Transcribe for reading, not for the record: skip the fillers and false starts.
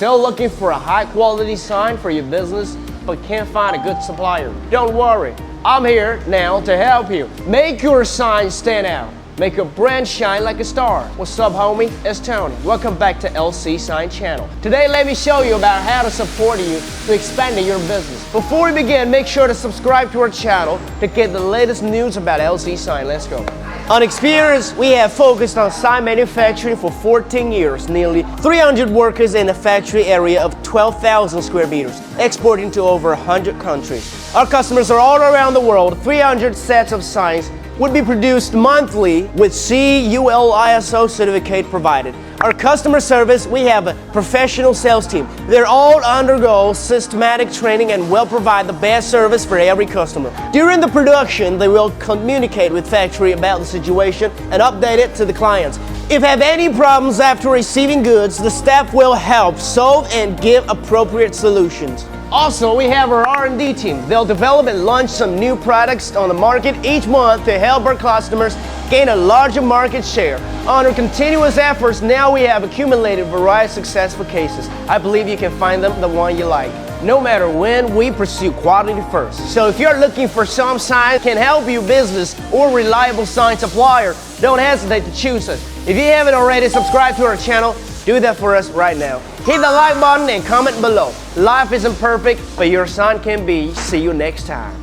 Still looking for a high-quality sign for your business but can't find a good supplier? Don't worry, I'm here now to help you. Make your sign stand out. Make your brand shine like a star. What's up, homie? It's Tony. Welcome back to LCSIGN channel. Today, let me show you about how to support you to expand your business. Before we begin, make sure to subscribe to our channel to get the latest news about LCSIGN. Let's go. On experience, we have focused on sign manufacturing for 14 years, nearly 300 workers in a factory area of 12,000 square meters, exporting to over 100 countries. Our customers are all around the world. 300 sets of signs would be produced monthly with CULISO certificate provided. Our customer service, we have a professional sales team. They're all undergo systematic training and will provide the best service for every customer. During the production, they will communicate with factory about the situation and update it to the clients. If you have any problems after receiving goods, the staff will help solve and give appropriate solutions. Also, we have our R&D team. They'll develop and launch some new products on the market each month to help our customers gain a larger market share. On our continuous efforts, now we have accumulated a variety of successful cases. I believe you can find them the one you like. No matter when, we pursue quality first. So if you're looking for some sign that can help your business or reliable sign supplier, don't hesitate to choose us. If you haven't already subscribed to our channel, do that for us right now. Hit the like button and comment below. Life isn't perfect, but your sign can be. See you next time.